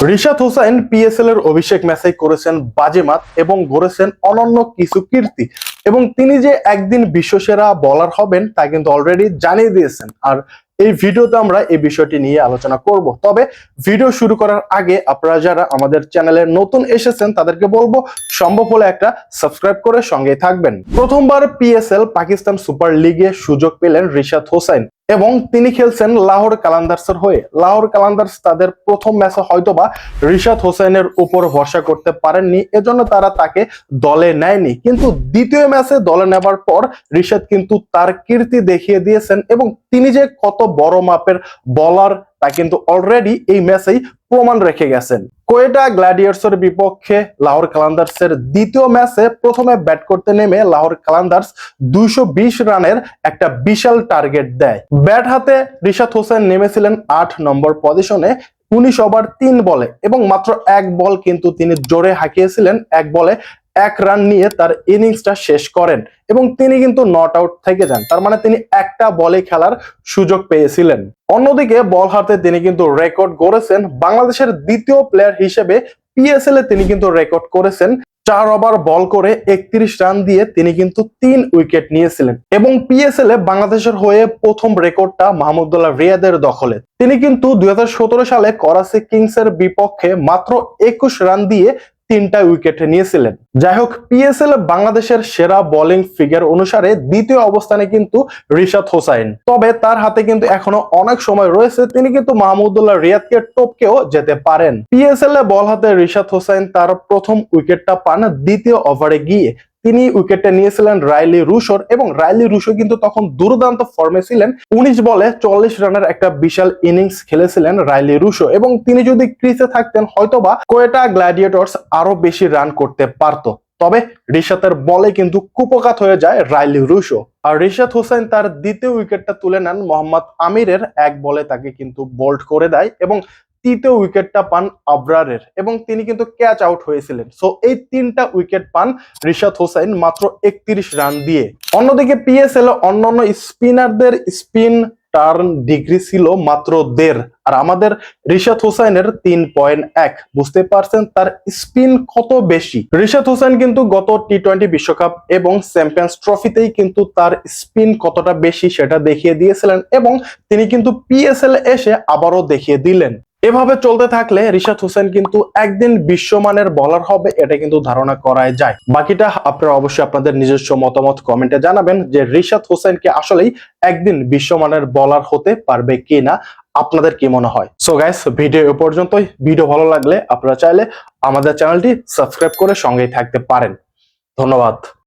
Rishad Hossain PSL এর অভিষেক ম্যাচে করেছেন বাজিমাত এবং গড়েছেন অনন্য কিছু কীর্তি এবং তিনি যে একদিন বিশ্বসেরা বোলার হবেন তা কিন্তু অলরেডি জানিয়ে দিয়েছেন। আর এই ভিডিওতে আমরা এই বিষয়টি নিয়ে আলোচনা করব। তবে ভিডিও শুরু করার আগে আপনারা যারা আমাদের চ্যানেলে নতুন এসেছেন তাদেরকে বলবো সম্ভব হলে একটা সাবস্ক্রাইব করে সঙ্গেই থাকবেন। প্রথমবার পিএসএল পাকিস্তান সুপার লিগে সুযোগ পেলেন রিশাদ হোসাইন এবং তিনি খেলছেন লাহোর কালান্দার্সের হয়ে। লাহোর কালান্দার্স তাদের প্রথম ম্যাচে হয়তোবা রিশাদ হোসাইনের উপর ভরসা করতে পারেননি, এজন্য তারা তাকে দলে নেয়নি, কিন্তু দ্বিতীয় ম্যাচে দলে নেবার পর রিশাদ কিন্তু তার কীর্তি দেখিয়ে দিয়েছেন এবং তিনি যে কত বড় মাপের বোলার তা কিন্তু অলরেডি এই ম্যাচেই প্রমাণ রেখে গেছেন। কোয়েটা গ্ল্যাডিয়ার্সের বিপক্ষে লাহোর কালান্দার্সের দ্বিতীয় ম্যাচে প্রথমে ব্যাট করতে নেমে লাহোর কালান্দার্স 220 রানের একটা বিশাল টার্গেট দেয়। ব্যাট হাতে রিশাদ হোসেন নেমেছিলেন 8 নম্বর পজিশনে 19 ওভার 3 বলে এবং মাত্র এক বল কিন্তু তিনি জোরে হাঁকিয়েছিলেন। এক বলে 1 রান নিয়ে তার ইনিংসটা শেষ করেন এবং তিনি কিন্তু নট আউট থেকে যান, তার মানে তিনি একটা বলে খেলার সুযোগ পেয়েছিলেন। অন্যদিকে বল হাতে তিনি কিন্তু রেকর্ড গড়েছেন। বাংলাদেশের দ্বিতীয় প্লেয়ার হিসেবে পিএসএল এ তিনি কিন্তু রেকর্ড করেছেন 4 ওভার বল করে 31 রান দিয়ে তিনি কিন্তু 3 উইকেট নিয়েছিলেন এবং পিএসএল এ বাংলাদেশের হয়ে প্রথম রেকর্ডটা মাহমুদুল্লাহ রিয়াদের দখলে। তিনি কিন্তু 2017 সালে করাচি কিংস এর বিপক্ষে মাত্র 21 রান দিয়ে 3টা উইকেট নিয়েছিলেন। যাই হোক, পিএসএল বাংলাদেশের সেরা বোলিং ফিগার অনুসারে দ্বিতীয় অবস্থানে কিন্তু রিশাদ হোসাইন। তবে তার হাতে কিন্তু এখনো অনেক সময় রয়েছে, তিনি কিন্তু মাহমুদুল্লাহ রিয়াদকে টপকেও যেতে পারেন। পিএসএল এ বল হাতে রিশাদ হোসাইন তার প্রথম উইকেটটা পান দ্বিতীয় ওভারে গিয়ে। তিনি উইকেটটা নিয়েছিলেন রাইলি রুশোর এবং রাইলি রুশো কিন্তু তখন দুর্দান্ত ফর্মে ছিলেন। 19 বলে 40 রানের একটা বিশাল ইনিংস খেলেছিলেন রাইলি রুশো এবং তিনি যদি ক্রিজে থাকতেন হয়তোবা কোয়েটা গ্ল্যাডিয়েটর্স আরো বেশি রান করতে পারতো। তবে রিশাদের বলে কিন্তু কুপকাত হয়ে যায় রাইলি রুশো আর রিশাদ হোসেন তার দ্বিতীয় উইকেটটা তুলে নেন মোহাম্মদ আমিরের এক বলে, তাকে কিন্তু বোল্ড করে দেয় এবং তৃতীয় উইকেটটা পান আবরারের এবং তিনি কিন্তু ক্যাচ আউট হয়েছিলেন। সো এই 3টা উইকেট পান রিশাদ হোসাইন মাত্র 31 রান দিয়ে। অন্যদিকে পিএসএল অন্যান্য স্পিনারদের স্পিন টার্ন ডিগ্রি ছিল মাত্র 1.5 আর আমাদের রিশাদ হোসাইনের 3.1। বুঝতে পারছেন তার স্পিন কত বেশি। রিশাদ হোসাইন কিন্তু গত টি20 বিশ্বকাপ এবং চ্যাম্পিয়ন্স ট্রফিতেই কিন্তু তার স্পিন কতটা বেশি সেটা দেখিয়ে দিয়েছিলেন এবং তিনি কিন্তু পিএসএল এসে আবারও দেখিয়ে দিলেন। এভাবে চলতে থাকলে রিশাদ হোসেন কিন্তু একদিন বিশ্বমানের বোলার হবে, এটা কিন্তু ধারণা করাই যায়। বাকিটা আপনারা অবশ্যই আপনাদের নিজস্ব মতামত কমেন্টে জানাবেন যে রিশাদ হোসেনকে আসলেই একদিন বিশ্বমানের বোলার হতে পারবে কিনা, আপনাদের কি মনে হয়। সো গাইস, ভিডিও এ পর্যন্তই। ভিডিও ভালো লাগলে আপনারা চাইলে আমাদের চ্যানেলটি সাবস্ক্রাইব করে সঙ্গেই থাকতে পারেন। ধন্যবাদ।